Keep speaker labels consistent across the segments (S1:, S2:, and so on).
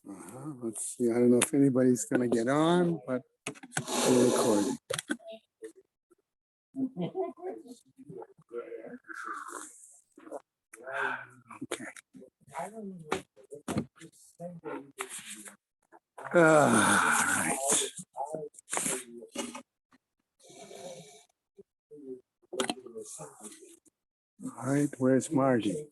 S1: Let's see. I don't know if anybody's going to get on, but we're recording. Okay. Right. All right. Where's Marty?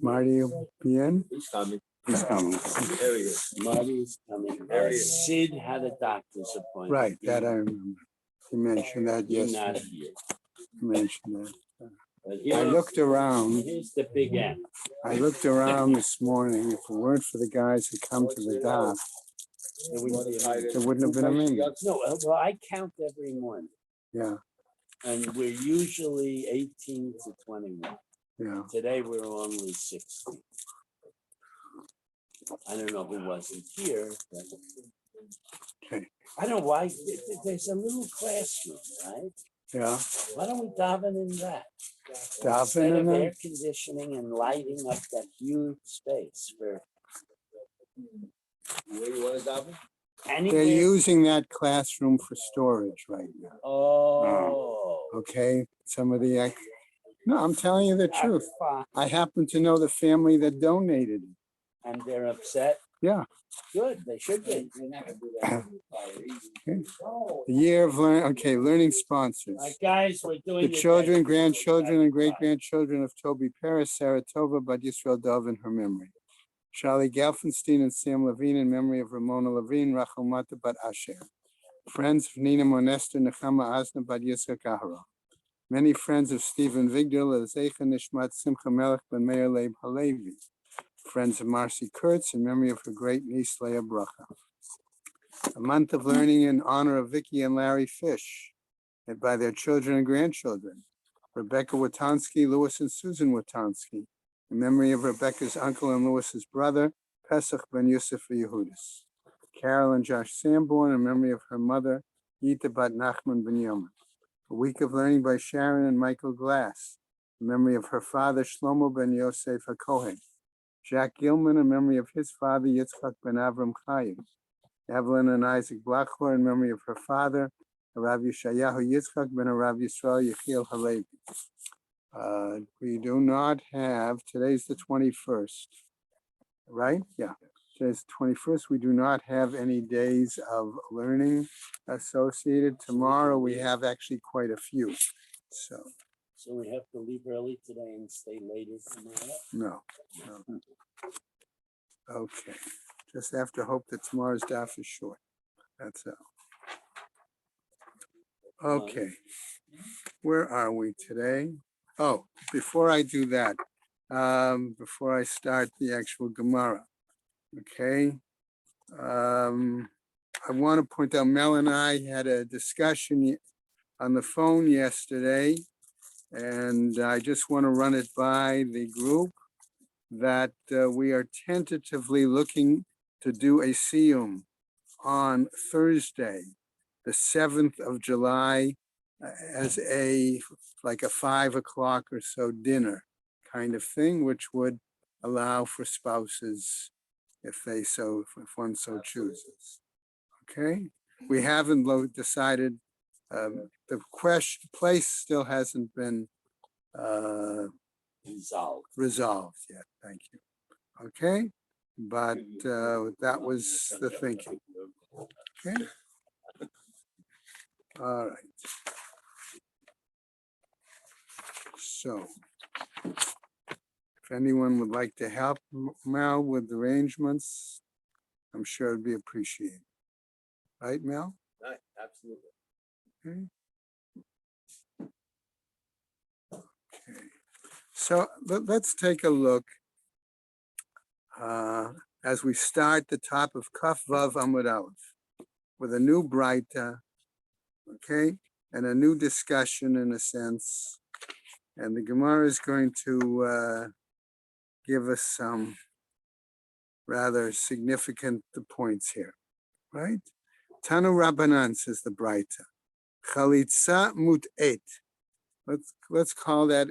S1: Marty PN?
S2: He's coming.
S1: He's coming.
S2: There he is. Marty's coming. Sid had a doctor's appointment.
S1: Right. That I remember. You mentioned that
S2: He's
S1: yesterday.
S2: not here.
S1: You mentioned that.
S2: But
S1: I looked around.
S2: Here's the big M.
S1: I looked around this morning. If it weren't for the guys who come to the dock, there wouldn't have been a minute.
S2: No, well, I count every morning.
S1: Yeah.
S2: And we're usually 18 to 21.
S1: Yeah.
S2: Today we're only 16. I don't know who wasn't here. But
S1: Okay.
S2: I don't know why. There's a little classroom, right?
S1: Yeah.
S2: Why don't we daven in that?
S1: Daven
S2: Instead
S1: in
S2: of
S1: that?
S2: air conditioning and lighting up that huge space for. Where you want to daven?
S1: They're using that classroom for storage right now.
S2: Oh.
S1: Okay. Some of the. No, I'm telling you the truth. I happen to know the family that donated it.
S2: And they're upset?
S1: Yeah.
S2: Good, they should be.
S1: Okay. The year of learning. Okay, learning sponsors.
S2: All right, guys, we're doing
S1: the children, grandchildren, and great-grandchildren of Toby Paris, Sarah Tova, Bad Yisrael Dov in her memory. Charlie Gelfenstein and Sam Levine in memory of Ramona Levine, Rachel Mata Bat Asher. Friends of Nina Monester, Nechama Asna Bad Yitzchak Ahara. Many friends of Stephen Vigdal, Zeicha Nishmat Simcha Melech Ben Meir Leib Halevi. Friends of Marcy Kurtz in memory of her great niece Leah Bracha. A month of learning in honor of Vicky and Larry Fish, and by their children and grandchildren. Rebecca Watansky, Louis and Susan Watansky, in memory of Rebecca's uncle and Louis's brother, Pesach ben Yosef Yehudis. Carol and Josh Sanborn, in memory of her mother, Yita bat Nachman ben Yoman. A week of learning by Sharon and Michael Glass, in memory of her father, Shlomo ben Yosef HaKohen. Jack Gilman, in memory of his father, Yitzchak ben Avram Chaim. Evelyn and Isaac Blachor, in memory of her father, Rav Yeshayahu Yitzchak ben Rav Yisrael Yechiel Halevi. We do not have, today's the 21st, right? Yeah, today's the 21st. We do not have any days of learning associated. Tomorrow we have actually quite a few. So
S2: we have to leave early today and stay later tomorrow?
S1: No. Okay. Just have to hope that tomorrow's daf is short. That's all. Okay. Where are we today? Oh, before I do that, before I start the actual Gemara, okay? I want to point out Mel and I had a discussion on the phone yesterday, and I just want to run it by the group that we are tentatively looking to do a siyum on Thursday, the 7th of July, as like a 5 o'clock or so dinner kind of thing, which would allow for spouses if one so chooses. Okay, we haven't decided. The place still hasn't been resolved yet. Thank you. Okay, but that was the thinking. Okay. All right. So, if anyone would like to help Mel with arrangements, I'm sure it'd be appreciated. Right, Mel?
S2: Right, absolutely.
S1: Okay. Okay. So let's take a look as we start the top of Kaf Vav Amud Aleph with a new Braita, okay, and a new discussion in a sense. And the Gemara is going to give us some rather significant points here, right? Tanu Rabbanan, says the Braita. Chalitza mut'et. Let's call that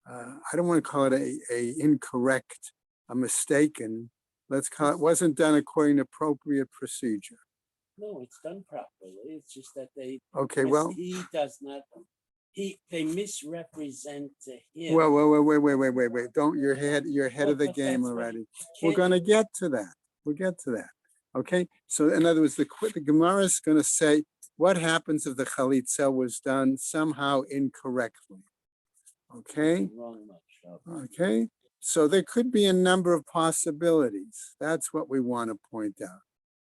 S1: I don't want to call it a incorrect a mistaken, let's call it, wasn't done according to appropriate procedure.
S2: No, it's done properly. It's just that they,
S1: Okay, well,
S2: he does not, they misrepresent to him.
S1: wait. Don't, you're ahead of the
S2: But
S1: game
S2: that's what
S1: already.
S2: he
S1: We're
S2: can't
S1: gonna
S2: do.
S1: get to that. We'll get to that. Okay, so in other words, the Gemara is gonna say, what happens if the chalitza was done somehow incorrectly? Okay,
S2: Wrong much.
S1: okay. So there could be a number of possibilities. That's what we want to point out.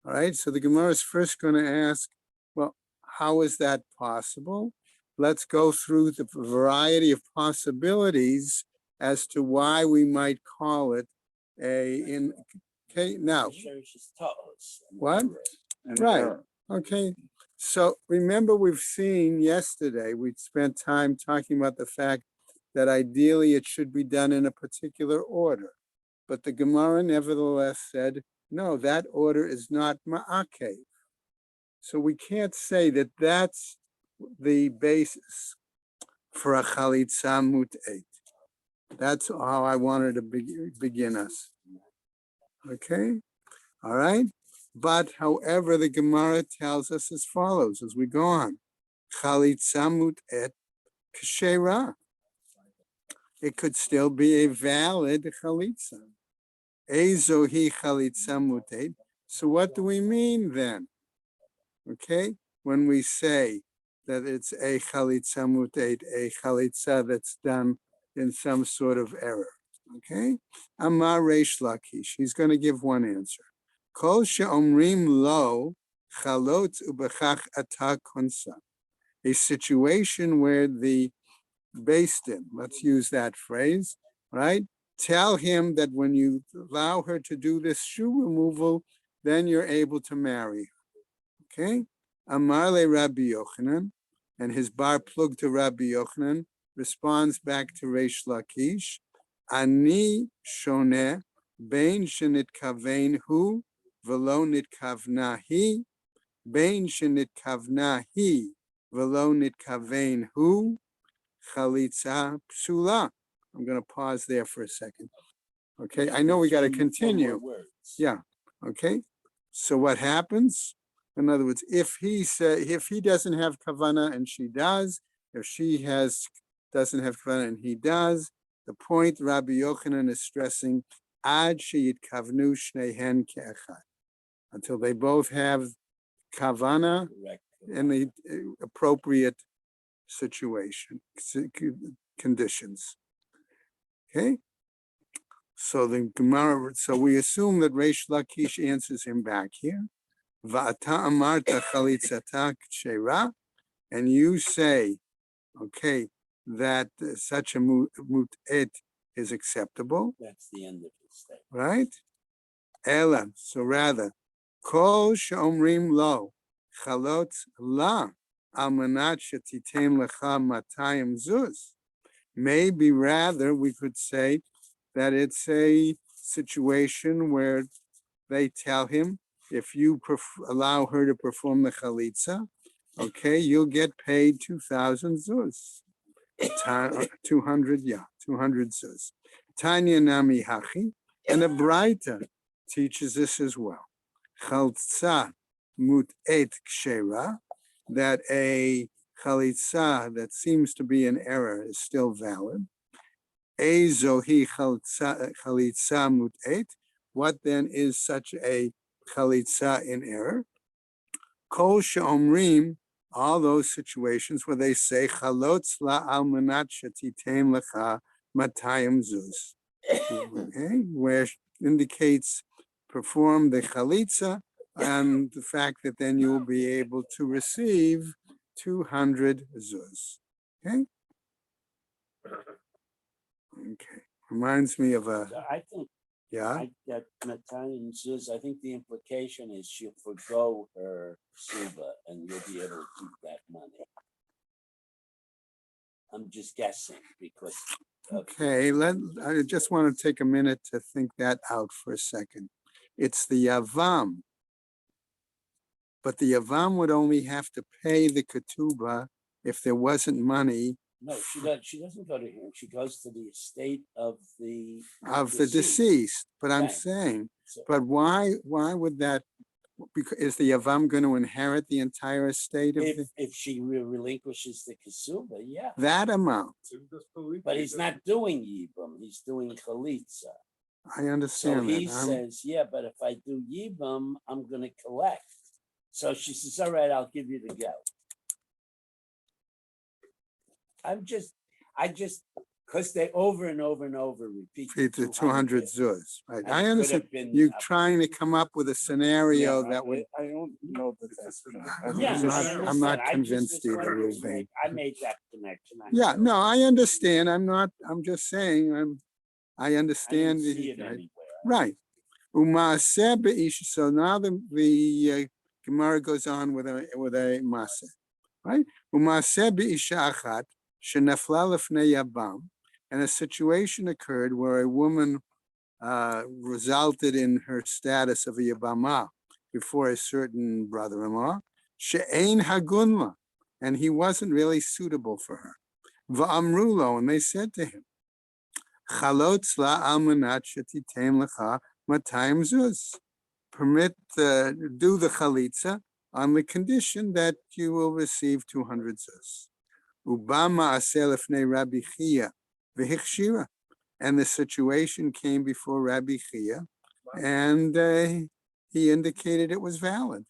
S1: All right, so the Gemara is first going to ask, well, how is that possible? Let's go through the variety of possibilities as to why we might call it okay, now, what? Right, okay. So remember, we've seen yesterday, we spent time talking about the fact that ideally it should be done in a particular order. But the Gemara nevertheless said, no, that order is not ma'akev. So we can't say that that's the basis for a chalitza mut'et. That's how I wanted to begin us. Okay, all right. But however, the Gemara tells us as follows as we go on. Chalitza mut'et k'shera. It could still be a valid chalitza. Ezohi chalitza mut'et. So what do we mean then? Okay, when we say that it's a chalitza mut'et, a chalitza that's done in some sort of error. Okay, Amar Reish Lakish, he's going to give one answer. Kol she'omrim lo chalot ubechach ata konsa. A situation where the based in, let's use that phrase, right? Tell him that when you allow her to do this shoe removal, then you're able to marry her. Okay? Amar le Rabbi Yochanan, and his bar plug to Rabbi Yochanan responds back to Reish Lakish, Ani shoneh bein shenitkaven hu velo nitkavna hi, bein shenitkavna hi velo nitkaven hu, chalitza psula. I'm going to pause there for a second. Okay, I know we got to continue. Yeah. Okay. So what happens? In other words, if he doesn't have kavana and she does, if she doesn't have kavana and he does, the point Rabbi Yochanan is stressing, ad sheyit kavnu shneihen ke'echad, until they both have kavana in the appropriate situation, conditions. Okay. So the Gemara, so we assume that Reish Lakish answers him back here. Va'ata amarta chalitzata k'shera, and you say, okay, that such a mut'et is acceptable.
S2: That's the end of the statement.
S1: Right? Ela, so rather, kol she'omrim lo chalotz la al manat shetiten lecha matayim zuz. Maybe rather we could say that it's a situation where they tell him, if you allow her to perform the chalitza, okay, you'll get paid 2,000 zuz, 200 zuz. Tanya nami hachi, and the Braita teaches this as well. Chalitza mut'et kshera, that a chalitza that seems to be an error is still valid. Ezohi chalitza mut'et. What then is such a chalitza in error? Kol she'omrim, all those situations where they say chalotz la almanat shetiten lecha matayim zuz, okay, where indicates perform the chalitza and the fact that then you will be able to receive 200 zuz. Okay. Okay. Reminds me of
S2: I think that Matayim Zuz, I think the implication is she'll forgo her suba and you'll be able to keep that money. I'm just guessing because.
S1: Okay, I just want to take a minute to think that out for a second. It's the Yavam, but the Yavam would only have to pay the ketubah if there wasn't money
S2: No, she doesn't go to hearing. She goes to the estate of the
S1: deceased. But I'm
S2: Right.
S1: saying,
S2: So
S1: but why would that? Because is the Yavam going to inherit the entire estate of
S2: if she relinquishes the kasuba, yeah.
S1: that amount?
S2: But he's not doing yibum. He's doing chalitza.
S1: I
S2: So
S1: understand
S2: he
S1: that.
S2: says, yeah, but if I do yibum, I'm going to collect. So she says, all right, I'll give you the go. I just, because they over and over and over repeat
S1: The 200 zuz, right?
S2: And
S1: I
S2: it could
S1: understand.
S2: have been,
S1: You trying to come up with a scenario that would.
S3: I don't know that that's.
S2: Yeah,
S1: I'm not
S2: I just
S1: convinced
S2: was
S1: either,
S2: wondering,
S1: Ruben.
S2: I made that connection.
S1: Yeah, no, I understand. I'm just saying. I
S2: I
S1: understand.
S2: didn't see it anywhere.
S1: Right. Umaaseh be'ish. So now the Gemara goes on with a maaseh, right? Umaaseh be'isha achat shenafla lefnei yabam, and a situation occurred where a woman resulted in her status of a yabama before a certain brother-in-law. She'ein hagunla, and he wasn't really suitable for her. Va'amrulo, and they said to him, Chalotz la almanat shetitem lecha matayim zuz. Permit, do the chalitza on the condition that you will receive 200 zuz. Ubama aseh lefnei Rabbi Chia v'hichshira. And the situation came before Rabbi Chia, and he indicated it was valid.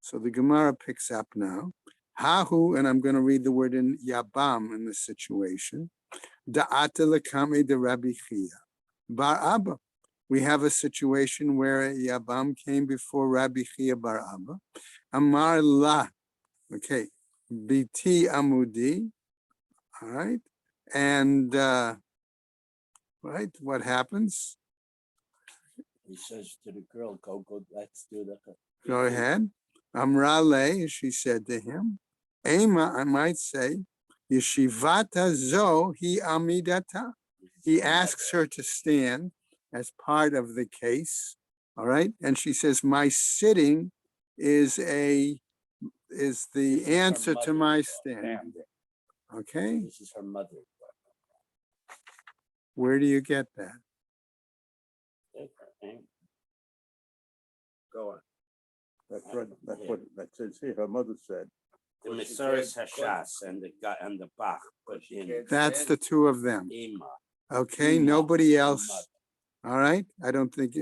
S1: So the Gemara picks up now. Hahu, and I'm going to read the word in Yabam in this situation. Da'ata lekame de Rabbi Chia. Bar Abba. We have a situation where Yabam came before Rabbi Chia Bar Abba. Amar la. Okay. Biti amudi. All right. And right, what happens?
S2: He says to the girl, go, let's do the.
S1: Go ahead. Amrale, she said to him, Ema, I might say, Yeshivata zo hi amidata. He asks her to stand as part of the case. All right. And she says, my sitting is the answer to my standing. Okay.
S2: This is her mother.
S1: Where do you get that?
S3: Go on. That's what that says here. Her mother said.
S2: The Mesoris Hashas and the Bach put in
S1: That's the two of them.
S2: Ima.
S1: Okay.
S2: Ima,
S1: Nobody
S2: her
S1: else.
S2: mother.
S1: All right. I don't think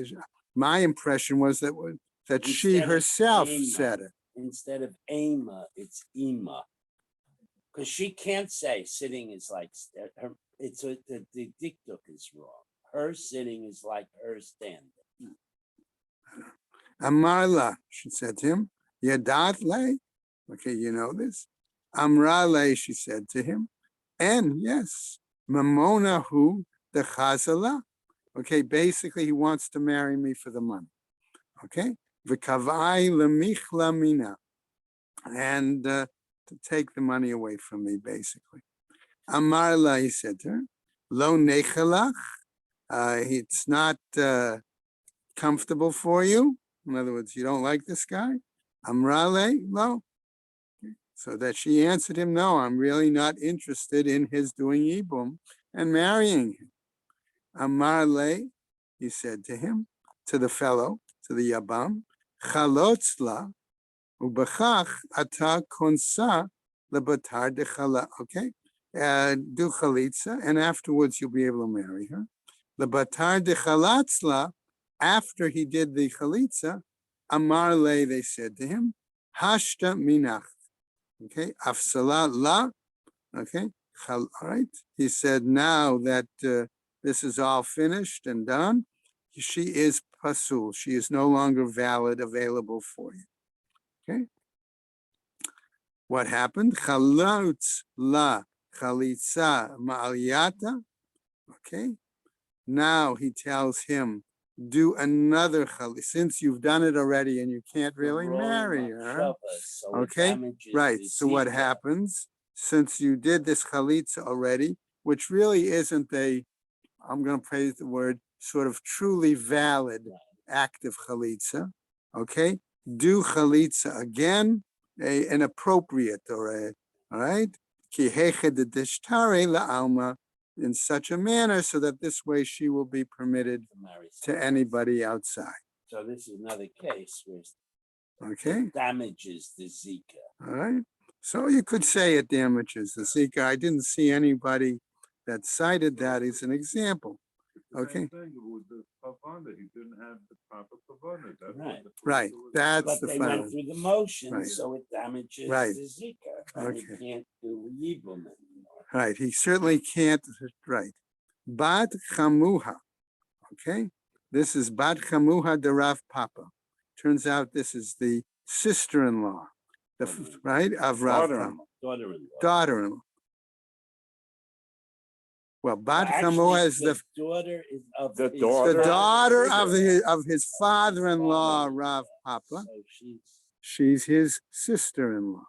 S1: my impression was that she
S2: Instead of
S1: herself
S2: Ima.
S1: said it.
S2: Instead of Ama, it's Ima. Because she can't say sitting is like her. The diktuk is wrong. Her sitting is like her standing.
S1: Amarla, she said to him, Yadat le. Okay, you know this. Amrale, she said to him, and yes, Mamona hu the chazala. Okay, basically he wants to marry me for the money. Okay, v'kavai lemichla mina, and to take the money away from me, basically. Amarla, he said to her, lo nechalach. It's not comfortable for you. In other words, you don't like this guy. Amrale, no. So that she answered him, no, I'm really not interested in his doing Yibum and marrying him. Amarle, he said to him, to the fellow, to the Yabam, Chalotzla, ubachach ata konsa lebatar de chala. Okay, do chalitza, and afterwards you'll be able to marry her. Lebatar de chalatzla, after he did the chalitza, Amarle, they said to him, Hashta minach. Okay, afsala la. Okay, all right. He said, now that this is all finished and done, she is pasul. She is no longer valid, available for you. Okay. What happened? Chalutz la chalitza ma'aliyata. Okay. Now he tells him, do another chalitza, since you've done it already and you can't really marry her. Okay, right. So what happens, since you did this chalitza already, which really isn't I'm going to praise the word, sort of truly valid act of chalitza. Okay, do chalitza again, an appropriate all right, Ki hechad dishtare la'alma, in such a manner so that this way she will be permitted
S2: To marry
S1: to
S2: someone.
S1: anybody outside.
S2: So this is another case where
S1: Okay,
S2: it damages the Zika.
S1: all right. So you could say it damages the Zika. I didn't see anybody that cited that as an example. Okay.
S4: Same thing with the pavana, he didn't have the proper pavana. That's
S2: Right.
S4: what the
S1: Right,
S4: was-
S1: that's
S2: But
S1: the
S2: they
S1: final.
S2: went through the motions,
S1: Right.
S2: so it damages
S1: Right.
S2: the Zika. And
S1: Okay.
S2: you can't do Yibum anymore.
S1: Right, he certainly can't, right. Bat Chamuha, okay? This is Bat Chamuha de Rav Papa. Turns out this is the sister-in-law, right, of Rav Papa,
S2: Daughter-in-law.
S1: daughter-in-law. Well, Bat
S2: Actually,
S1: Chamuha is the
S2: daughter is of
S3: The
S2: his
S3: daughter-
S1: the
S2: father.
S1: daughter of his father-in-law, Rav Papa.
S2: So she's
S1: She's his sister-in-law,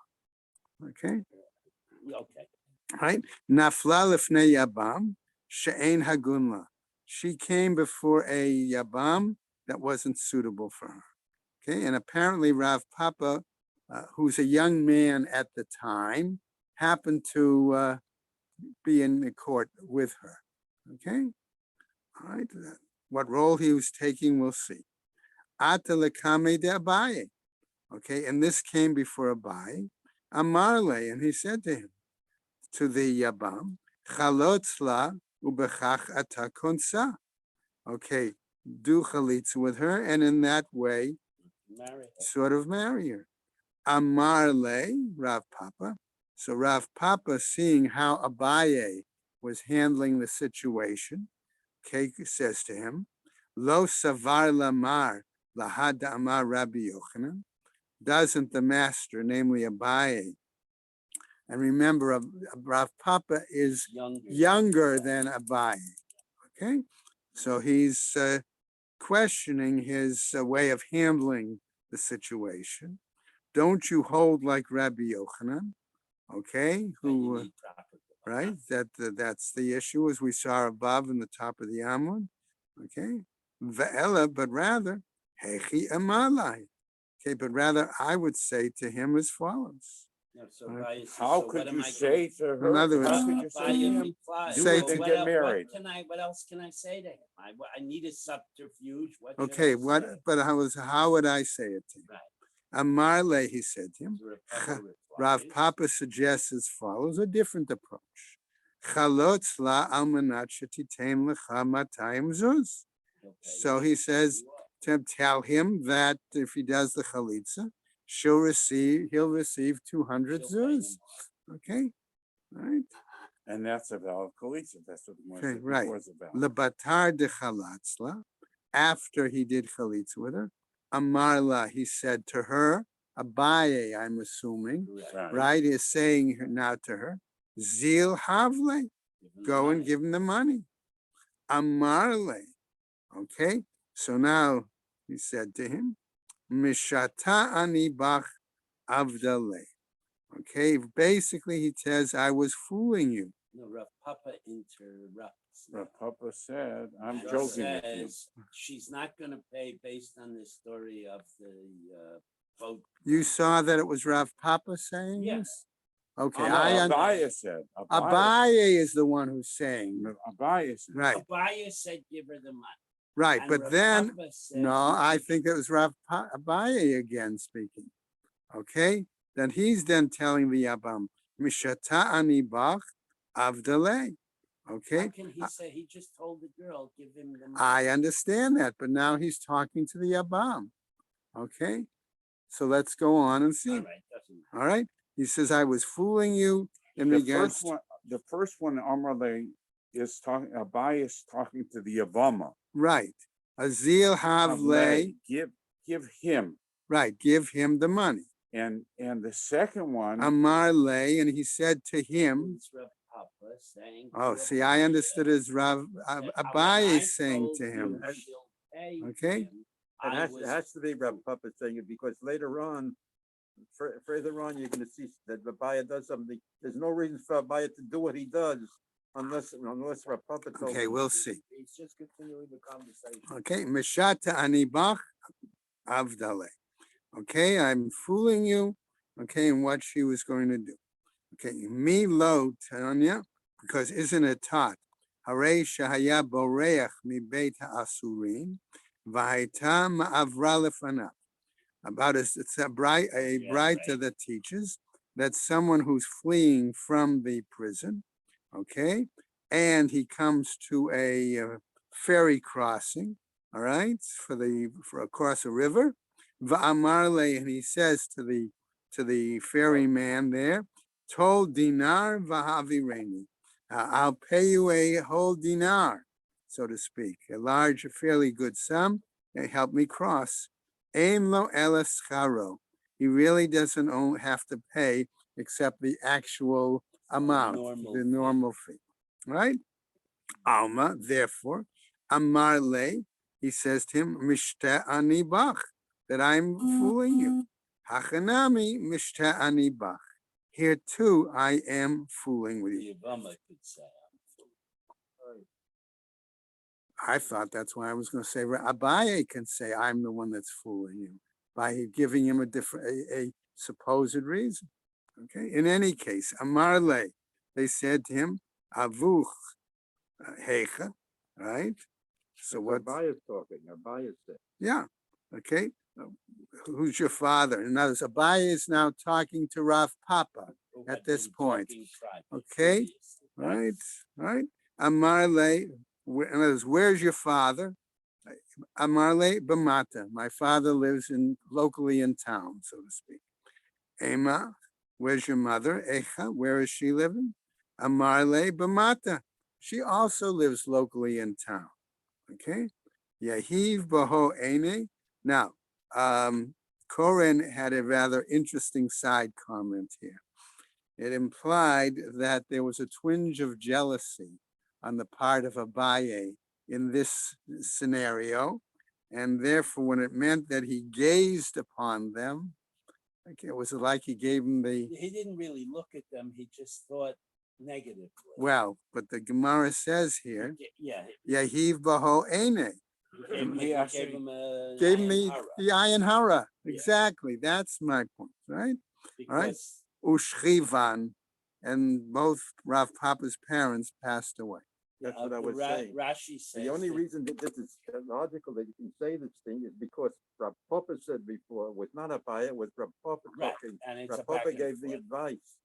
S1: okay?
S2: okay.
S1: Right? Nafla lifnei Yabam, she'ein hagunla. She came before a Yabam that wasn't suitable for her. Okay, and apparently Rav Papa, who's a young man at the time, happened to be in the court with her. Okay, all right. What role he was taking, we'll see. Ata lekame de Abaye. Okay, and this came before Abaye. Amarle, and he said to him, to the Yabam, Chalotzla ubechach ata konsa. Okay, do chalitza with her, and in that way,
S2: Marry her.
S1: sort of marry her. Amarle, Rav Papa. So Rav Papa, seeing how Abaye was handling the situation, okay, says to him, Lo savar lamar lahad amar Rabbi Yochanan. Doesn't the master, namely Abaye, and remember, Rav Papa is younger than Abaye, okay? So he's questioning his way of handling the situation. Don't you hold like Rabbi Yochanan, okay? Who, right? That's the issue, as we saw above in the top of the Amud, okay? Ve'ela, but rather, hechi amalai. Okay, but rather I would say to him as follows.
S2: No, so
S1: Right.
S2: Baya says,
S3: How
S2: so
S3: could
S2: what am
S3: you
S2: I
S3: say to her?
S1: In other words,
S3: How could you say to him?
S1: Say
S3: Do
S1: to-
S3: it and get married.
S2: What else can I say to him? I need a subterfuge. What should
S1: Okay,
S2: I
S1: what?
S2: say?
S1: But how would I say it to him?
S2: Right.
S1: Amarle, he said to him.
S2: So Rav
S1: Rav
S2: replies,
S1: Papa suggests as follows, a different approach. Chalotz la almanat shetitein lecha matayim zuz.
S2: he'll pay
S1: So
S2: you
S1: he
S2: 50
S1: says
S2: what?
S1: to tell him that if he does the chalitza, he'll receive 200
S2: She'll pay him.
S1: zuz. Okay, right?
S3: And that's a valid chalitza. That's what the
S1: Okay,
S3: Moshe
S1: right.
S3: before is about.
S1: Lebatar de chalatzla. After he did chalitza with her, Amarla, he said to her, Abaye, I'm assuming, right, is saying now to her, Zil Havle,
S2: Give him the
S1: go and
S2: money.
S1: give him the money. Amarle, okay? So now he said to him, Mishata ani bach avdale. Okay, basically he says, I was fooling you.
S2: No, Rav Papa interrupts.
S3: Rav Papa said, I'm
S2: and
S3: joking with you.
S2: says she's not going to pay based on the story of the boat.
S1: You saw that it was Rav Papa saying
S2: Yeah.
S1: this? Okay,
S3: No, Abaya said.
S1: Abaye is the one who's saying,
S3: Abaya said.
S1: right,
S2: Abaya said give her the money.
S1: right,
S2: And
S1: but
S2: Rav
S1: then,
S2: Papa said,
S1: no, I think that was Abaye again speaking. Okay, then he's then telling the Yabam, Mishata ani bach avdale. Okay,
S2: how can he say he just told the girl give him the money?
S1: I understand that, but now he's talking to the Yabam. Okay, so let's go on and see.
S2: All right, doesn't matter.
S1: All right, he says, I was fooling you in regards to,
S3: The first one, Amrle is talking, Abaya is talking to the Yavama.
S1: right, Azil Havle,
S3: Give him.
S1: right, give him the money.
S3: And the second one,
S1: Amar Le, and he said to him,
S2: It's Rav Papa saying.
S1: oh,
S2: to
S1: see, I
S2: Abaya
S1: understood as Rav
S2: that
S1: Abaye
S2: I
S1: saying
S2: told
S1: to him.
S2: you she'll pay
S1: Okay.
S2: him,
S5: It
S2: I
S5: has,
S2: was
S5: it has to be Rav Papa saying it because later on, further on, you're gonna see that Abaya does something. There's no reason for Abaya to do what he does unless Rav Papa told
S1: Okay,
S5: him.
S1: we'll see.
S5: He's just continuing the conversation.
S1: Okay, Mishata Anibach Avdale. Okay, I'm fooling you. Okay, and what she was going to do. Okay, mi lo Tanya, because isn't it taught? Hare shahaya boreach mi beit ha'asurin, v'haita ma'avra lefanav. About it's a bright
S2: Yeah,
S1: brighter
S2: right.
S1: that teaches that someone who's fleeing from the prison, okay, and he comes to a ferry crossing, all right, for across a river, va'amarle, and he says to the ferryman there, tol dinar v'havireni, I'll pay you a whole dinar, so to speak, a large, a fairly good sum, and help me cross. Ein lo ela scharo. He really doesn't have to pay except the actual amount,
S2: Normal
S1: the
S2: fee.
S1: normal fee, right? Alma, therefore, Amar le, he says to him, Mishta ani bach, that I'm fooling you. Hachanami mishta ani bach. Here too, I am fooling with you.
S2: The Yavama could say.
S1: I thought that's why I was going to say Abaye can say I'm the one that's fooling you by giving him a supposed reason. Okay. In any case, Amarle, they said to him, Avuch Hecha, right? So what?
S5: Abaya's talking, Abaya said.
S1: Yeah. Okay. Who's your father? In other words, Abaye is now talking to Rav Papa
S2: Who
S1: at
S2: had
S1: this
S2: been
S1: point.
S2: talking private
S1: Okay.
S2: previously.
S1: Right. Amarle, in other words, where's your father? Amarle Bamata. My father lives locally in town, so to speak. Ema, where's your mother? Echa, where is she living? Amarle Bamata. She also lives locally in town. Okay. Yahiv Baho Ene. Now, Koren had a rather interesting side comment here. It implied that there was a twinge of jealousy on the part of Abaye in this scenario. And therefore, when it meant that he gazed upon them, it was like he gave them
S2: He didn't really look at them. He just thought negatively.
S1: well, but the Gemara says here,
S2: Yeah.
S1: Yahiv Baho Ene,
S2: He gave him a
S1: gave
S2: ayin
S1: me
S2: hara,
S1: the ayin hara.
S2: Yeah.
S1: Exactly. That's my point, right? right.
S2: because
S1: Ushrivan, and both Rav Papa's parents passed away.
S5: That's what I was saying.
S2: Rashi says
S5: The only
S2: that-
S5: reason that this is logical that you can say this thing is because Rav Papa said before, it was not Abaya, it was Rav Papa
S2: right,
S5: talking.
S2: and it's a
S5: Rav
S2: back
S5: Papa
S2: and
S5: gave the
S2: forth.
S5: advice.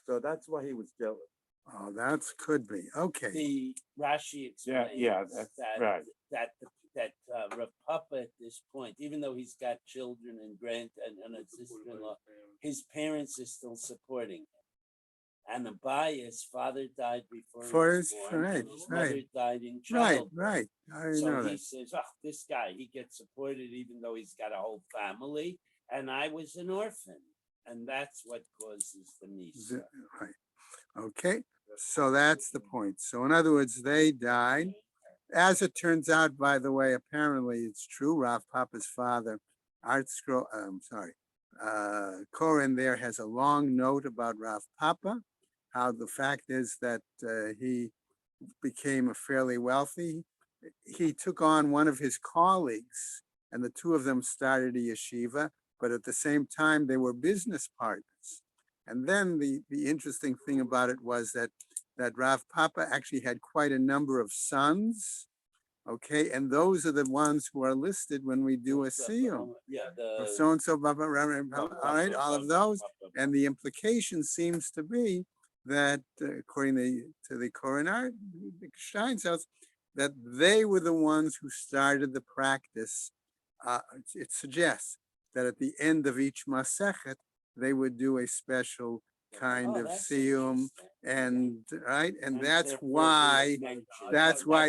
S5: So that's why he was jealous.
S1: Oh, that could be. Okay.
S2: The Rashi explains
S3: that's
S2: that
S3: right.
S2: that Rav Papa at this point, even though he's got children and and a sister-in-law, his parents are still supporting him. And Abaya's father died before he was born,
S1: Right,
S2: and his mother
S1: right.
S2: died in
S1: Right,
S2: childbirth.
S1: right. I
S2: So
S1: know
S2: he
S1: that.
S2: says, "Oh, this guy, he gets supported even though he's got a whole family, and I was an orphan, and that's what causes the Misa."
S1: Right. Okay. So that's the point. So in other words, they died. As it turns out, by the way, apparently it's true. Rav Papa's father, Koren there has a long note about Rav Papa. How the fact is that he became fairly wealthy. He took on one of his colleagues, and the two of them started a yeshiva, but at the same time, they were business partners. And then the interesting thing about it was that Rav Papa actually had quite a number of sons. Okay, and those are the ones who are listed when we do a siyum.
S2: Yeah,
S1: So and so, all right, all of those. And the implication seems to be that, according to the Korenar Steinsaltz, that they were the ones who started the practice. It suggests that at the end of each Masechet, they would do a special kind of siyum, and right, and that's why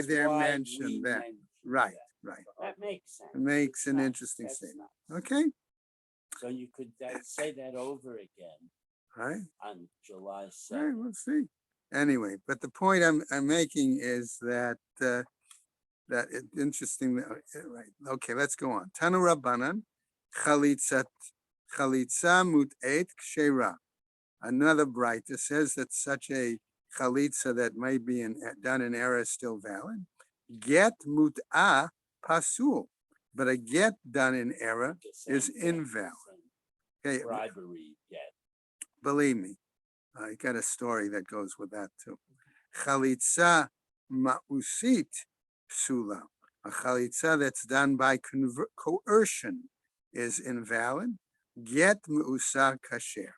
S1: they're mentioned there. Right, right.
S2: That makes sense.
S1: It makes
S2: It's
S1: an
S2: nice.
S1: interesting
S2: That's
S1: statement.
S2: nice.
S1: Okay,
S2: So you could say that over again
S1: right.
S2: on July
S1: All right,
S2: 7th.
S1: we'll see. Anyway, but the point I'm making is that that it's interesting. Right. Okay, let's go on. Tanu Rabbanan, chalitza mut'et kshera. Another brighter says that such a chalitza that may be done in error is still valid. Get mut'ah pasul, but a get done in error
S2: The same
S1: is
S2: thing,
S1: invalid.
S2: same
S1: Okay,
S2: bribery get.
S1: believe me. I got a story that goes with that too. Chalitza ma'usit psula. A chalitza that's done by coercion is invalid. Get ma'usa kasher.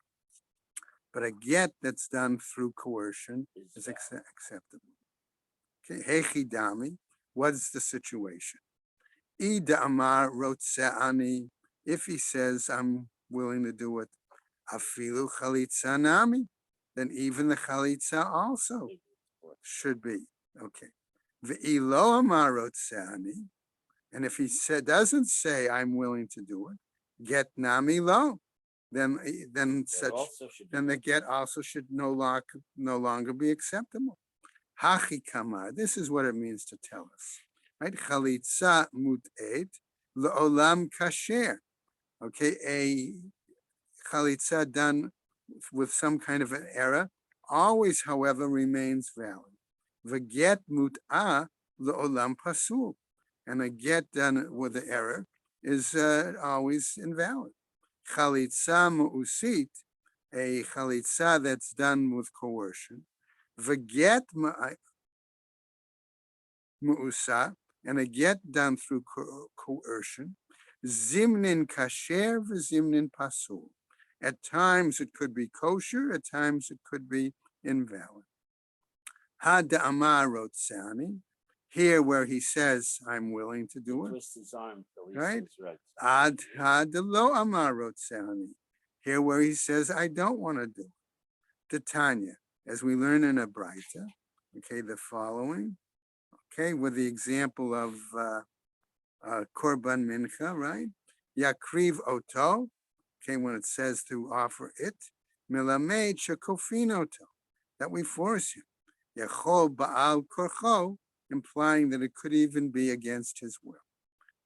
S1: But a get that's done through coercion is acceptable. Okay, hechidami, what's the situation? Ida amar rotseani, if he says, I'm willing to do it, afilu chalitza nami, then even the chalitza also should be. Okay. Ve'ilo amar rotseani, and if he doesn't say, I'm willing to do it, get nami lo, then the get also should no longer be acceptable. Hachi kamar, this is what it means to tell us, right? Chalitza mut'et le'olam kasher. Okay, a chalitza done with some kind of an error always, however, remains valid. V'get mut'a le'olam pasul, and a get done with the error is always invalid. Chalitza mu'usit, a chalitza that's done with coercion. V'get mu'usa, and a get done through coercion. Zimnin kasher v'zimnin pasul. At times it could be kosher, at times it could be invalid. Ha da'amar rotzani, here where he says, I'm willing to do it.
S2: Twist his arm till he
S1: Right?
S2: says right.
S1: Ad lo amar rotzani, here where he says, I don't want to do it. Titania, as we learn in a Braita, okay, the following, okay, with the example of Korban Mincha, right? Yakriv oto, okay, when it says to offer it, milamed shekofin oto, that we force him. Yachol ba'al korcho, implying that it could even be against his will.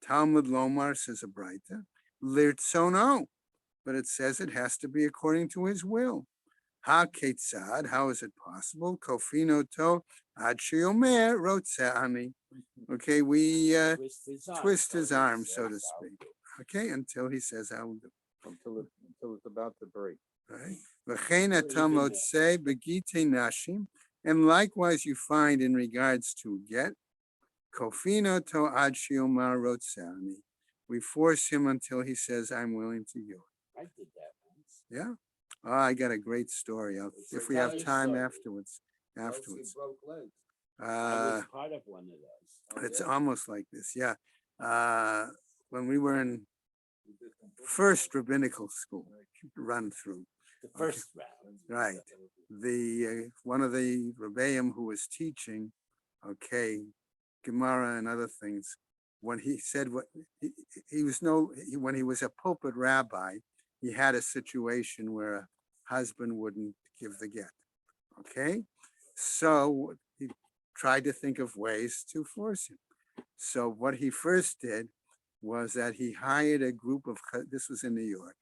S1: Talmud Lomar says a Braita, lirtzono, but it says it has to be according to his will. Ha ketzad, how is it possible? Kofino to ad sheyomer rotzeani. Okay, we twist his arm, so to speak. Okay, until he says, I will do.
S5: Until it's about to break.
S1: Right. V'chein atam rotzeh begite nashim, and likewise you find in regards to get, kofino to ad sheyomer rotzeani. We force him until he says, I'm willing to do it.
S2: I did that once.
S1: Yeah. Oh, I got a great story. If we have time afterwards.
S2: I was part of one of those.
S1: It's almost like this. Yeah. When we were in first rabbinical school, run through.
S2: The first round.
S1: Right. The one of the rebbeim who was teaching, okay, Gemara and other things, when he said what when he was a pulpit rabbi, he had a situation where a husband wouldn't give the get. Okay, so he tried to think of ways to force him. So what he first did was that he hired a group of, this was in New York,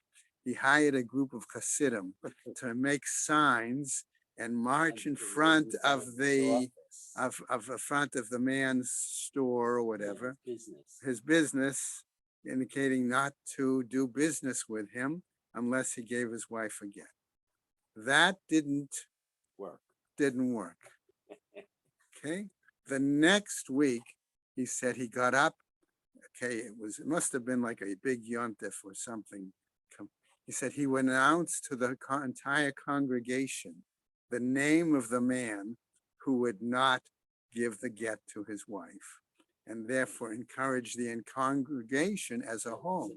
S1: he hired a group of Hasidim to make signs and march in front of the front of the man's store or whatever, his business, indicating not to do business with him unless he gave his wife a get. That didn't work. Okay. The next week, he said he got up. Okay, it must have been like a big yontif or something. He said he would announce to the entire congregation the name of the man who would not give the get to his wife, and therefore encourage the congregation as a whole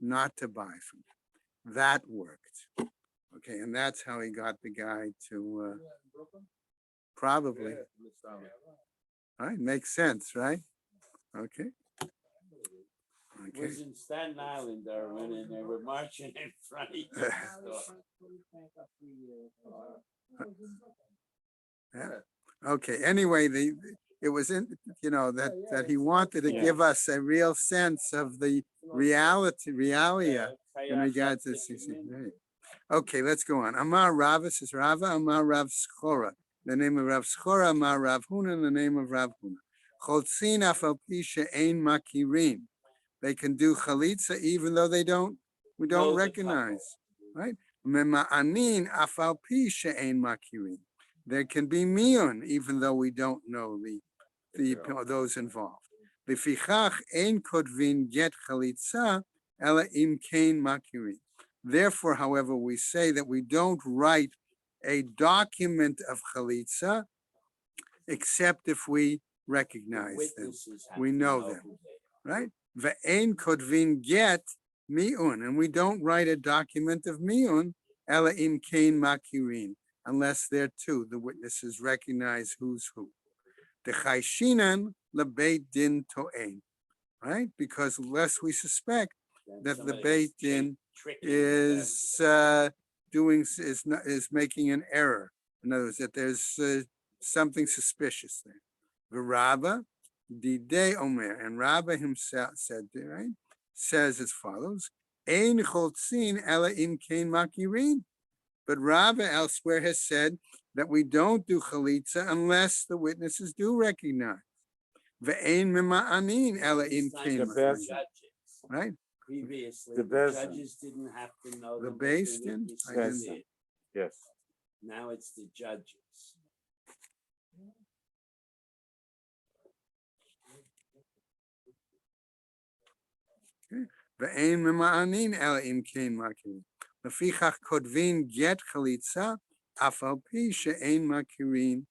S1: not to buy from him. That worked. Okay, and that's how he got the guy to probably. All right, makes sense, right? Okay.
S2: It was in Staten Island, Darwin, and they were marching in front of each other.
S1: Yeah. Okay. Anyway, it was in that he wanted to give us a real sense of the realia in regards to CCP. Okay, let's go on. Amar Rava says Rava, Amar Rav Schora. The name of Rav Schora, Amar Rav Huna, in the name of Rav Huna. Choltzin afal pisha ein makirin. They can do chalitza even though we don't recognize, right? Mema'anin afal pi she'ein makirin. There can be miyun, even though we don't know those involved. Lefichach ein kotvin get chalitza ela im kein makirin. Therefore, however, we say that we don't write a document of chalitza except if we recognize them, we know them, right? Ve'ein kotvin get mi'un, and we don't write a document of mi'un ela im kein makirin, unless there too the witnesses recognize who's who. The chayshinan lebeit din to'ein, right? Because lest we suspect that the beit din is making an error. In other words, that there's something suspicious there. The Rabba, Didei Omer, and Rabba himself said, right, says as follows: Ein choltzin ela im kein makirin. But Rabba elsewhere has said that we don't do chalitza unless the witnesses do recognize. Ve'ein mema'anin ela im kein
S3: The
S1: makirin.
S3: best-
S1: Right?
S2: Previously,
S3: The
S2: the
S3: best-
S2: judges didn't have to know
S1: The
S2: them, but
S1: Beis
S2: the
S1: Din?
S2: witnesses
S1: I
S3: didn't
S2: did.
S3: Yes.
S2: Now it's the judges.
S1: Ve'ein mema'anin ela im kein makirin. Lefichach kodvin get chalitza afal pi she'ein makirin.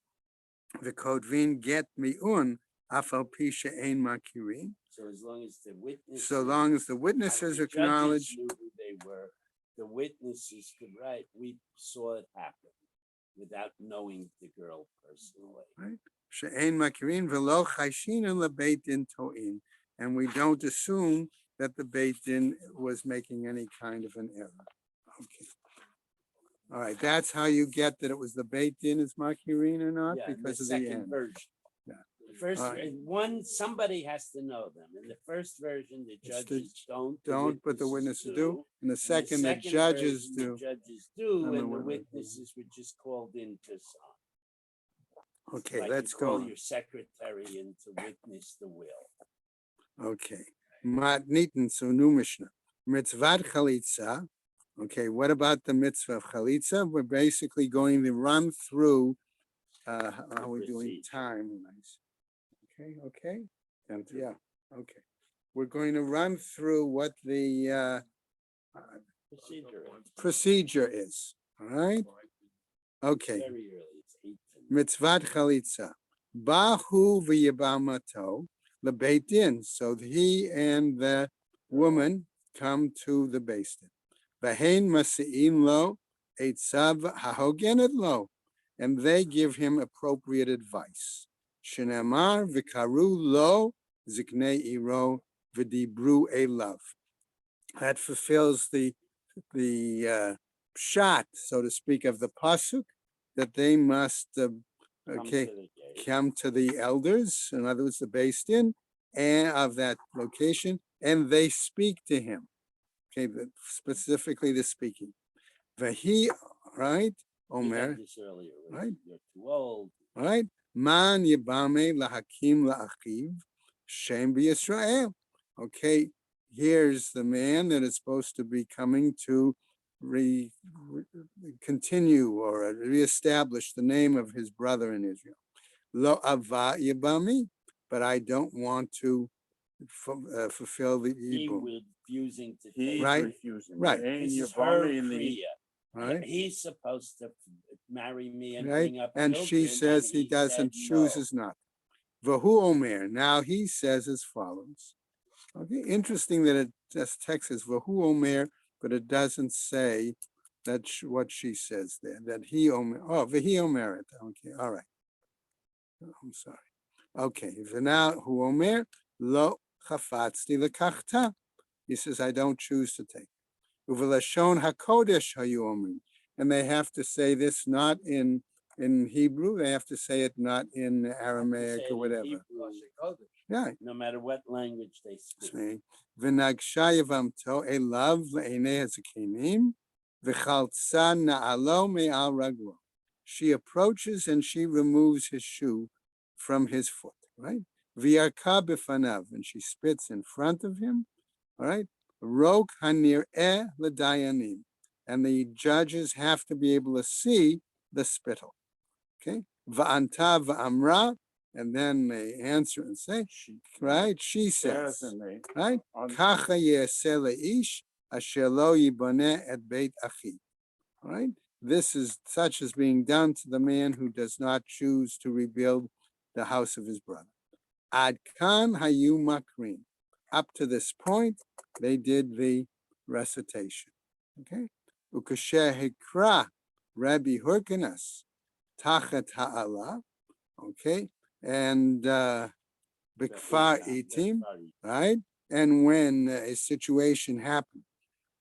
S1: Ve'kodvin get mi'un afal pi she'ein makirin.
S2: So as long as the witnesses.
S1: So long as the witnesses
S2: the judges
S1: acknowledge,
S2: knew who they were, the witnesses could write, we saw it happen without knowing the girl personally.
S1: she'ein makirin velo chayshinan lebeit din to'in, and we don't assume that the beit din was making any kind of an error. Okay. All right, that's how you get that it was the beit din is makirin or not,
S2: Yeah, in
S1: because of the
S2: second
S1: end.
S2: version.
S1: Yeah.
S2: The first,
S1: All right.
S2: somebody has to know them. In the first version, the
S1: It's the-
S2: judges don't.
S1: But the witnesses do. In the
S2: In the
S1: second, the judges
S2: version,
S1: do.
S2: The judges do,
S1: And the
S2: and the
S1: witnesses.
S2: witnesses were just called in to sign.
S1: Okay,
S2: Like
S1: let's
S2: you
S1: go
S2: call
S1: on.
S2: your secretary in to witness the will.
S1: Okay. Matniten, so new Mishnah. Mitzvat chalitza. Okay, what about the mitzvah of chalitza? We're basically going to run through, how are we doing
S2: Procedure.
S1: time? Okay. And yeah, okay. We're going to run through what the procedure is, all right? Okay.
S2: Very early, it's 8
S1: Mitzvat chalitza. Bahu v'yibamato lebeit din. So he and the woman come to the Beis Din. V'hein masi'in lo eitzav hahogenet lo, and they give him appropriate advice. Shenamar v'karu lo ziknei iro v'dibru elav. That fulfills the shot, so to speak, of the pasuk, that they must come to the elders, in other words, the Beis Din, and of that location, and they speak to him. Okay, specifically the speaking. Vahi, right? Omer,
S2: this earlier,
S1: right?
S2: You're too old.
S1: right? Man yibame lahakim laachiv shem b'Yisrael. Okay, here's the man that is supposed to be coming to continue or reestablish the name of his brother in Israel. Lo ava yibami, but I don't want to fulfill the
S2: He
S1: yibum.
S2: refusing to
S3: He's
S2: take
S1: Right.
S3: refusing.
S1: Right.
S3: And
S2: This
S3: you're
S2: is her
S3: probably in the,
S2: kriya.
S1: Right?
S2: He's supposed to marry me and
S1: Right?
S2: bring up
S1: And
S2: children,
S1: she says
S2: and
S1: he doesn't,
S2: said
S1: chooses not. Vahu Omer. Now he says as follows. Okay, interesting that it just text says Vahu Omer, but it doesn't say that what she says there. That he Omer. Oh, Vahi Omer. Okay, all right. I'm sorry. Okay, now Hu Omer lo chafatzti lekachta. He says I don't choose to take. Uvelashon hakodesh hayu omrim, and they have to say this not in Hebrew. They have to say it not in Aramaic or whatever. Yeah.
S2: no matter what language they speak.
S1: V'nagsha elav le'enei hazakenim v'chaltza na'alo me'al raglo. She approaches and she removes his shoe from his foot. Right. V'yarka b'fanav, and she spits in front of him. All right. Rok hanir'eh l'dayanim, and the judges have to be able to see the spittle. Okay, va'anta va'amra, and then they answer and say, right? She says,
S3: and they,
S1: right?
S3: on-
S1: Kacha yeseh leish asher lo yiboneh et beit achi. Right? This is such as being done to the man who does not choose to rebuild the house of his brother. Ad kan hayu makrin. Up to this point, they did the recitation. Okay. Ukasher hikra Rabbi Hyrcanus tachat ha'ala. Okay. And bikfar itim. Right. And when a situation happened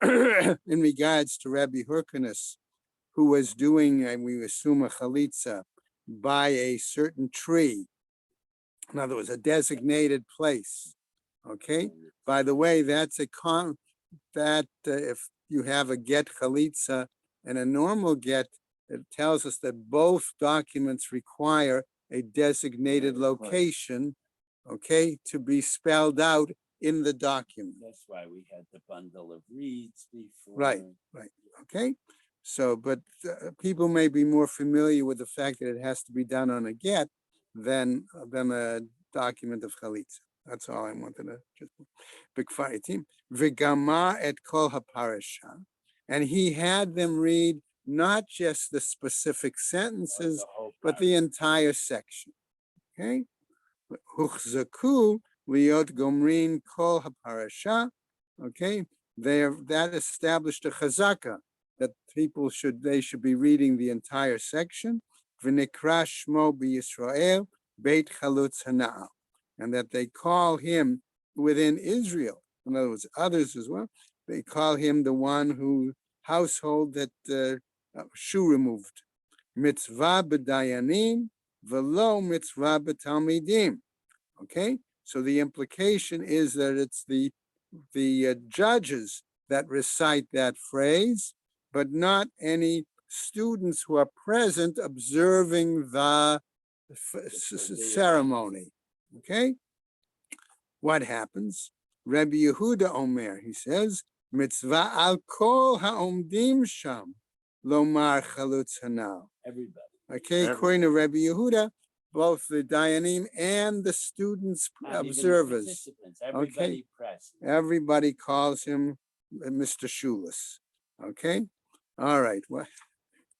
S1: in regards to Rabbi Hyrcanus, who was doing, and we assume, a chalitza by a certain tree. In other words, a designated place. Okay. By the way, that's that if you have a get chalitza and a normal get, it tells us that both documents require a designated location, okay, to be spelled out in the document.
S2: That's why we had the bundle of reeds before.
S1: Right. Okay. So, but people may be more familiar with the fact that it has to be done on a get than a document of chalitza. That's all I wanted to just. B'kfaritim v'gamar et kol haparasha, and he had them read not just the specific sentences, but the entire section. Okay. Huchzaku liot gomrin kol haparasha. Okay. That established a chazaka that they should be reading the entire section. V'nikra shmo b'Yisrael beit chalutz hana'al, and that they call him within Israel. In other words, others as well. They call him the one who household that shoe removed. Mitzvah b'dayanim v'lo mitzvah b'talmidim. Okay, so the implication is that it's the judges that recite that phrase, but not any students who are present observing the ceremony. Okay, what happens? Rabbi Yehuda Omer, he says, mitzvah al kol ha'omdim sham lomar chalutz hanal.
S2: Everybody.
S1: Okay, according to Rabbi Yehuda, both the Dayanim and the students,
S2: Not even the
S1: observers,
S2: participants, everybody present.
S1: everybody calls him Mr. Shoeless. Okay, all right. Well,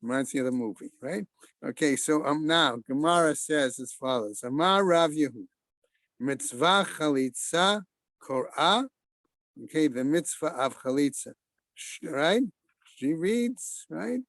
S1: reminds me of the movie, right? Okay, so now Gemara says as follows: Amar Rav Yehuda, mitzvah chalitza korah. Okay, the mitzvah of chalitza, right? She reads, right?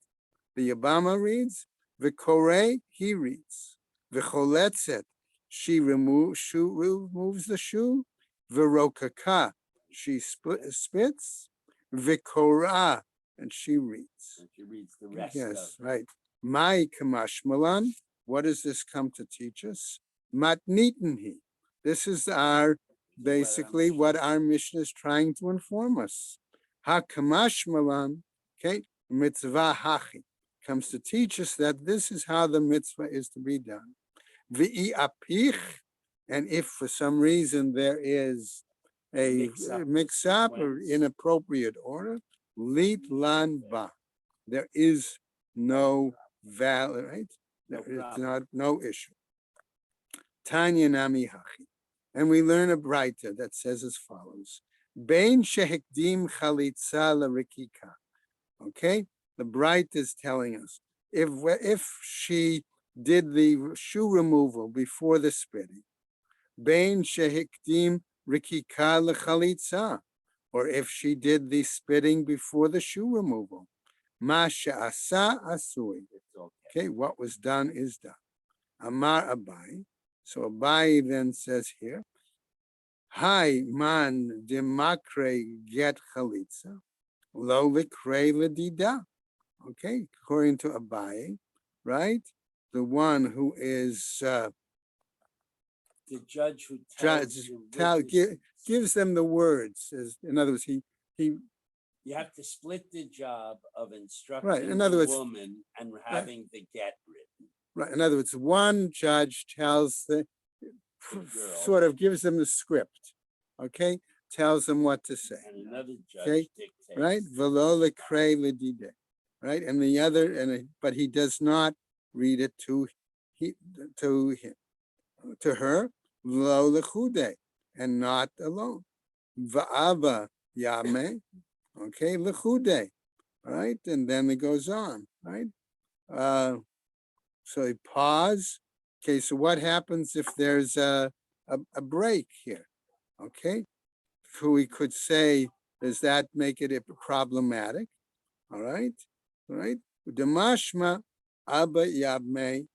S1: The Yabama reads. The koreh, he reads. The choletzet, she removes the shoe. The rokaka, she spits. The korah, and she reads.
S2: And she reads the rest
S1: Yes,
S2: of
S1: right. Mai kamashmalan, what does this come to teach us? Matnitinhi. This is basically what our mission is trying to inform us. Ha kamashmalan, okay, mitzvah hachi, comes to teach us that this is how the mitzvah is to be done. V'i apich, and if for some reason there is a mix-up or inappropriate order, lit lan ba, there is no valid, right? There is no issue. Tanya nami hachi, and we learn a braita that says as follows: Bein shehekdim chalitza l'rikika. Okay, the braita is telling us if she did the shoe removal before the spitting, bein shehekdim rikika l'chalitza, or if she did the spitting before the shoe removal, ma she'asa asui. Okay, what was done is done. Amar Abai. So Abai then says here, Hai man demakre get chalitza, lo likre ledida. Okay, according to Abai, right? The one who is
S2: the judge who tells
S1: gives them the words. In other words, he
S2: you have to split the job of instructing
S1: right. In other
S2: the
S1: words,
S2: woman and having the get written.
S1: Right. In other words, one judge tells sort of gives them the script. Okay, tells him what to say.
S2: And another judge
S1: Okay,
S2: dictates.
S1: right? Velo lekre ledide, right? And the other, but he does not read it to him, to her, lo lechude, and not alone. Va'aba yame, okay, lechude, right? And then it goes on, right? So he pause. Okay, so what happens if there's a break here? Okay, so we could say, does that make it problematic? All right, Demashma Abba Yabme.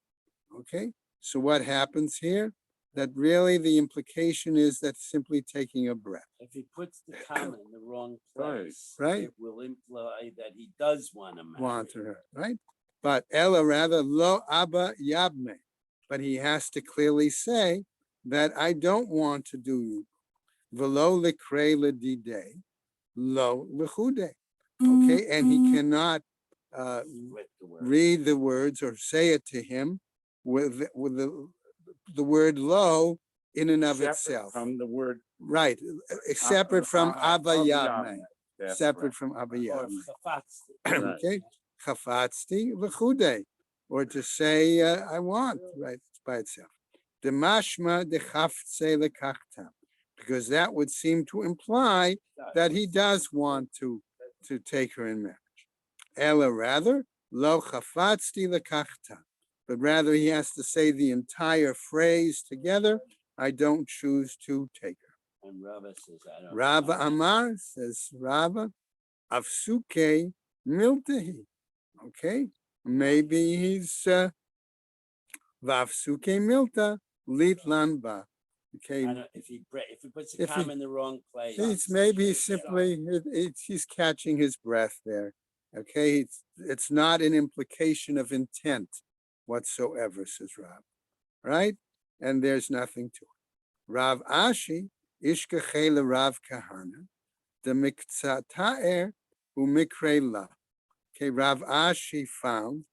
S1: Okay, so what happens here? That really the implication is that simply taking a breath.
S2: If he puts the comma in the wrong
S3: Right,
S2: place,
S1: right.
S2: it will imply that he does want to marry.
S1: Want her, right? But Ella rather lo Abba Yabme. But he has to clearly say that I don't want to do velo lekre ledide, lo lechude. Okay, and he cannot
S2: With the word.
S1: read the words or say it to him with the word lo in and of
S3: Separate
S1: itself.
S3: from the word.
S1: Right, separate from Abba Yabme.
S3: Yabme. That's
S1: Separate
S3: correct.
S1: from Abba
S2: Or
S1: Yabme.
S2: chafatzti.
S3: Right.
S1: Okay, chafatzti lechude, or to say I want, right, by itself. Demashma dechaftse lekachta, because that would seem to imply that he does want to take her in marriage. Ella rather, lo chafatzti lekachta, but rather he has to say the entire phrase together. I don't choose to take her.
S2: And Rava says, I don't
S1: Rava
S2: know.
S1: Amar says, Rava, afsuke miltehi. Okay, maybe he's vafsuke milta litlan ba. Okay,
S2: If he puts the
S1: If he-
S2: comma in the wrong place.
S1: it's maybe simply he's catching his breath there. Okay, it's not an implication of intent whatsoever, says Rav. Right, and there's nothing to it. Rav Ashi ishkachela Rav Kahana the miktzataer umikre. Okay, Rav Ashi found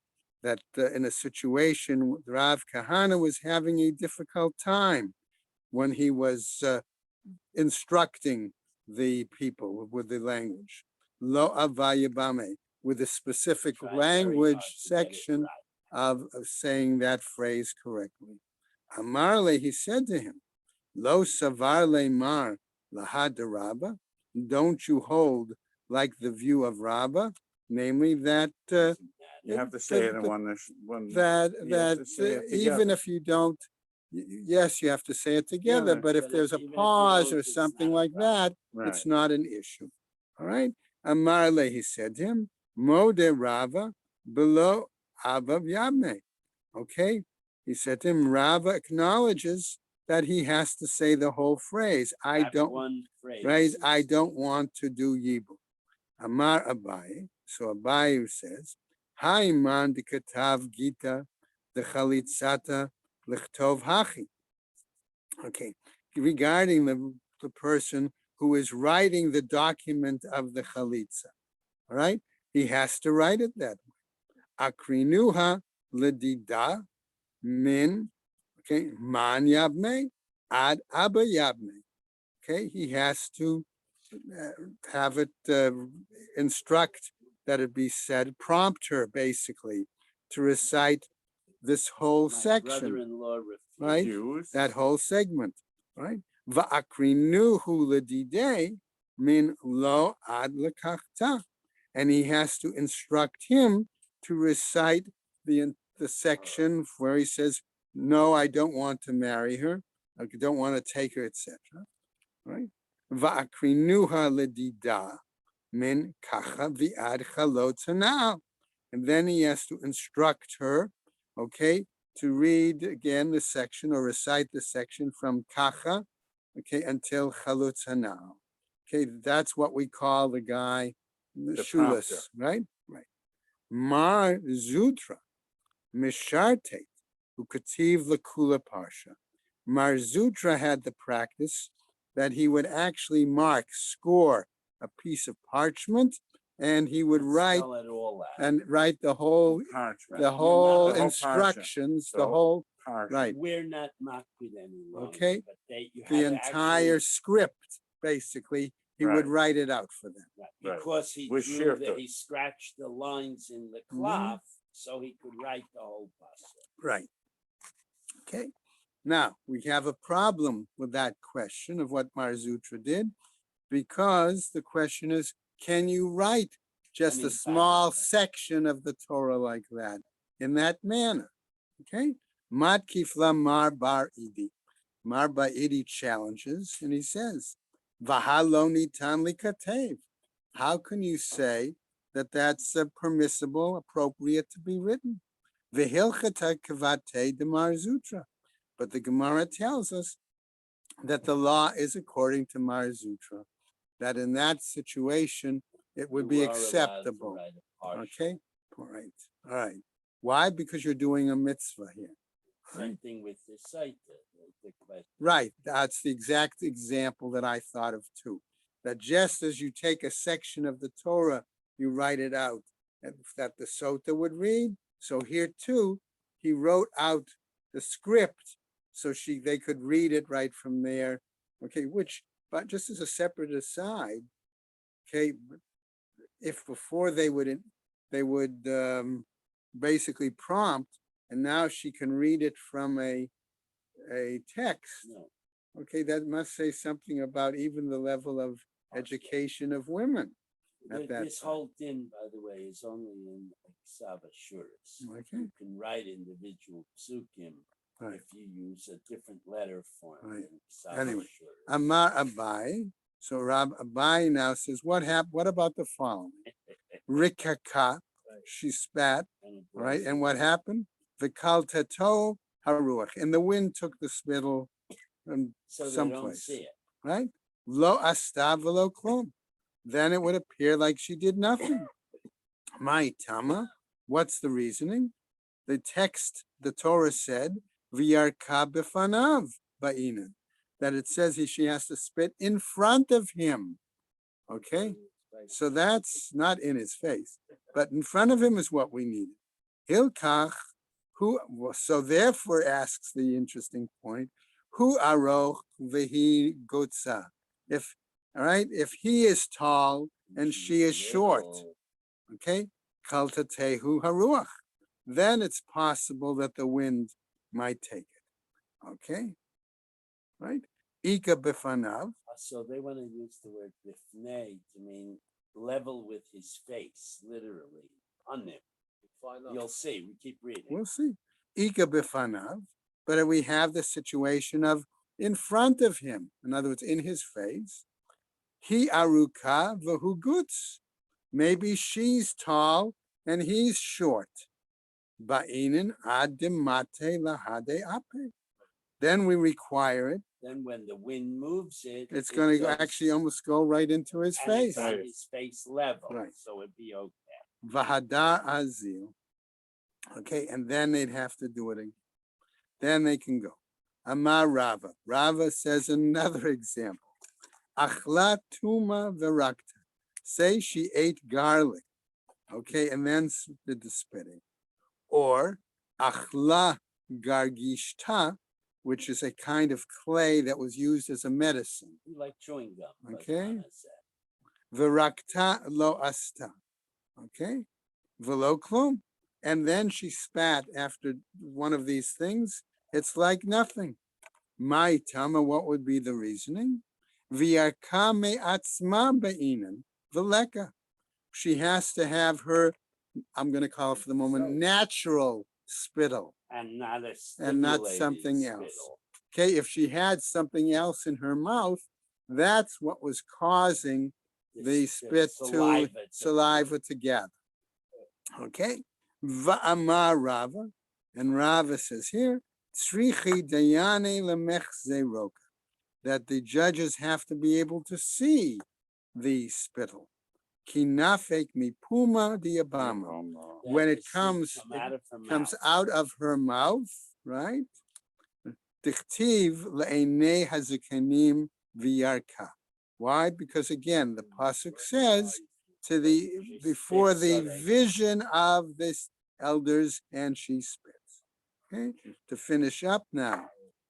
S1: that in a situation, Rav Kahana was having a difficult time when he was instructing the people with the language. Lo avayabame, with a specific
S2: Trying very hard
S1: language
S2: to get it
S1: section
S2: right.
S1: of saying that phrase correctly. Amarle, he said to him, Lo savar le mar lahad Rabba, don't you hold like the view of Rabbah, namely that
S3: You have to say it in one.
S1: that
S3: you have to say it
S1: even
S3: together.
S1: if you don't, yes, you have to say it together.
S3: Together.
S1: But if
S2: But
S1: there's a
S2: even if you
S1: pause
S2: don't,
S1: or
S2: it's
S1: something
S2: not a
S1: like that,
S3: Right.
S1: it's not an issue. All right. Amarle, he said to him, Mode Rava below Abba Yabme. Okay. He said to him, Rava acknowledges that he has to say the whole phrase. I
S2: That
S1: don't,
S2: one phrase.
S1: right?
S2: is-
S1: I don't want to do Yibu. Amar Abaye. So Abaye says, Hai man de katav Gita the chalitzata lichtov hachi. Okay, regarding the person who is writing the document of the chalitza, all right, he has to write it that way. Akrinuha ledida min, okay, man yabme ad abba yabme. Okay, he has to have it instruct that it be said, prompt her basically to recite this whole
S2: My
S1: section,
S2: brother-in-law
S1: right?
S3: Jews.
S1: That whole segment, right? Va'akrinuhu ledidei min lo ad lekachta, and he has to instruct him to recite the section where he says, "No, I don't want to marry her. I don't want to take her, etc." Right? Va'akrinuha ledida min kacha vi'ad chalot. And then he has to instruct her, okay, to read again the section or recite the section from kacha, okay, until chalutz hanal. Okay, that's what we call the guy, the shoeless,
S3: prompter.
S1: right? Right. Mar Zutra, Mishartet, Ukativ Lakula Parsha. Mar Zutra had the practice that he would actually mark, score a piece of parchment, and he would write
S2: Spell it all out.
S1: and write the whole
S3: Parchment.
S1: the whole
S3: The whole
S1: instructions,
S3: parchment.
S1: the whole
S3: Parchment.
S1: right,
S2: We're not makbid any longer.
S1: Okay.
S2: But you
S1: the
S2: had to
S1: entire
S2: actually
S1: script basically, he would
S3: Right.
S1: write it out for them.
S2: Right,
S3: Right.
S2: because he
S3: With
S2: drew
S3: sheer
S2: the,
S3: foot.
S2: he scratched the lines in the cloth so he could write the whole pasuk.
S1: Right. Okay. Now, we have a problem with that question of what Marzutra did, because the question is, can you write just
S2: mean,
S1: a small
S2: back-
S1: section of the Torah like that, in that manner? Okay. Matkifla Mar Bar Idi. Mar Bar Idi challenges, and he says, Vahaloni Tanli Katev. How can you say that that's permissible, appropriate to be written? Vihilchata Kavate de Marzutra. But the Gemara tells us that the law is according to Marzutra, that in that situation it would
S2: You
S1: be
S2: are allowed to
S1: acceptable.
S2: write a partial.
S1: Okay, all right. Why? Because you're doing a mitzvah here.
S2: Same thing with the site. The question.
S1: Right, that's the exact example that I thought of too. That just as you take a section of the Torah, you write it out, and that the Sota would read. So here too, he wrote out the script so they could read it right from there. Okay, which, but just as a separate aside, okay, if before they would basically prompt, and now she can read it from a text.
S2: No,
S1: Okay, that must say something about even the level of education of women at that
S2: this
S1: time.
S2: whole din, by the way, is only in Saba Shuras.
S1: Okay.
S2: You can write individual psukim
S1: Right.
S2: if you use a different letter form.
S1: Right.
S2: In Saba
S1: Anyway,
S2: Shuras.
S1: Amar Abai. So Rab Abai now says, what about the following? Rikaka, she spat,
S2: And it
S1: right?
S2: was-
S1: And what happened? Vikal tato haruach, and the wind took the spittle
S2: so they don't
S1: someplace,
S2: see it.
S1: right? Lo asta velo klum. Then it would appear like she did nothing. My tama, what's the reasoning? The text, the Torah said, "V'yarka b'fanav ba'inan," that it says she has to spit in front of him. Okay, so that's not in his face, but in front of him is what we need. Hilkach, so therefore asks the interesting point, who aroch v'hi gotza? If, all right, if he is tall and she is short,
S2: Little.
S1: okay, kaltatehu haruach, then it's possible that the wind might take it. Okay, right? Ika b'fanav.
S2: So they want to use the word bifnei to mean level with his face, literally, on him. You'll see. We keep reading.
S1: We'll see. Ika b'fanav. But we have the situation of in front of him. In other words, in his face. He aruka v'hu gutz. Maybe she's tall and he's short. Ba'inin ad demate lahade ape. Then we require it.
S2: Then when the wind moves it,
S1: It's
S2: it
S1: going to
S2: goes-
S1: actually almost go right into his
S2: and it's
S1: face.
S2: on his face level,
S1: Right.
S2: so it'd be okay.
S1: Vahadar azil. Okay, and then they'd have to do it again. Then they can go. Amar Rava. Rava says another example. Achla tuma verakta. Say she ate garlic, okay, and then did the spitting. Or achla gargishta, which is a kind of clay that was used as a medicine.
S2: You like chewing gum. like
S1: Okay.
S2: Hannah said.
S1: Verakta lo asta. Okay. Velo klum. And then she spat after one of these things. It's like nothing. My tama, what would be the reasoning? V'yarka atzma be'inan v'leka. She has to have her, I'm going to call it for the moment, natural spittle.
S2: And not a
S1: And not
S2: stimulated
S1: something else.
S2: spittle.
S1: Okay, if she had something else in her mouth, that's what was causing the spit to saliva together. Okay, Va'amar Rava, and Rava says here, Tzrichi dayane lemechze roka, that the judges have to be able to see the spittle. Kinafek mipuma diabama,
S2: That
S1: when
S2: the
S1: it
S2: seed
S1: comes
S2: comes out of her mouth.
S1: right? Dichtiv le'enei hazikanim v'yarka. Why? Because again, the pasuk says to the before the vision of this elders, and she spits. Okay, to finish up now,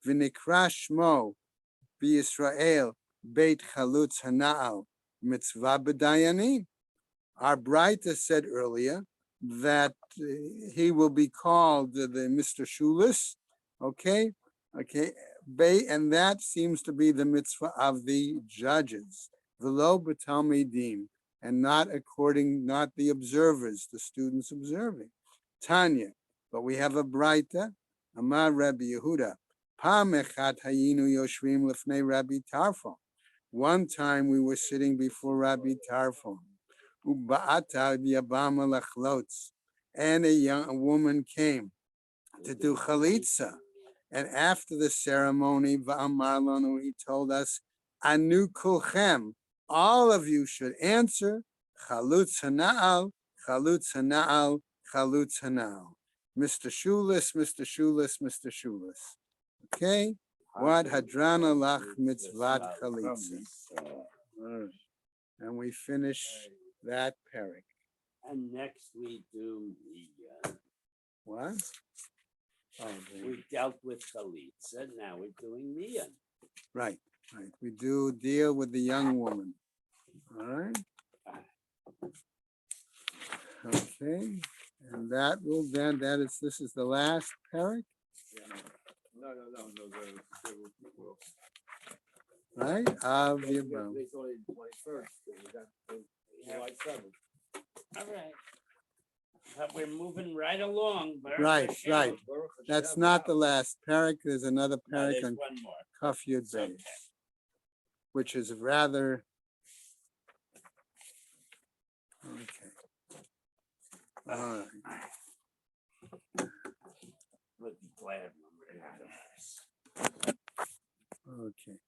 S1: v'nikra shmo b'Yisrael Beit Chalutz Hana'al Mitzvah B'Dayanim. Our Braita said earlier that he will be called the Mr. Shulis, okay? And that seems to be the mitzvah of the judges, v'lo b'talmidim, and not the observers, the students observing. Tanya, but we have a Braita, Amar Rabbi Yehuda, Pam echat hayinu yoshvim lefnei Rabbi Tarfon. One time we were sitting before Rabbi Tarfon, uba'ata yabama lachlotz, and a woman came to do chalitza. And after the ceremony, va'amar lanu, he told us, anu kulchem, all of you should answer, chalutz hana'al, chalutz hana'al, chalutz hana'al. Mr. Shulis, Mr. Shulis, Mr. Shulis. Okay? What hadrana lach mitzvat chalitza. And we finish that parak.
S2: And next we do the,
S1: What? Oh,
S2: we dealt with Chalitza, now we're doing Mian.
S1: right. We do deal with the young woman. All right. Okay. And that will then, this is the last parak,
S4: No,
S1: right? Of the above.
S2: All right. But we're moving right along. Baruch
S1: Right,
S2: Hashem.
S1: right. That's not the last parak. There's another
S2: No,
S1: parak
S2: there's
S1: on
S2: one more.
S1: Kaf Yud
S2: It's okay.
S1: Beis, which is rather okay. All right.
S2: We'll be glad when we're out of this.
S1: Okay.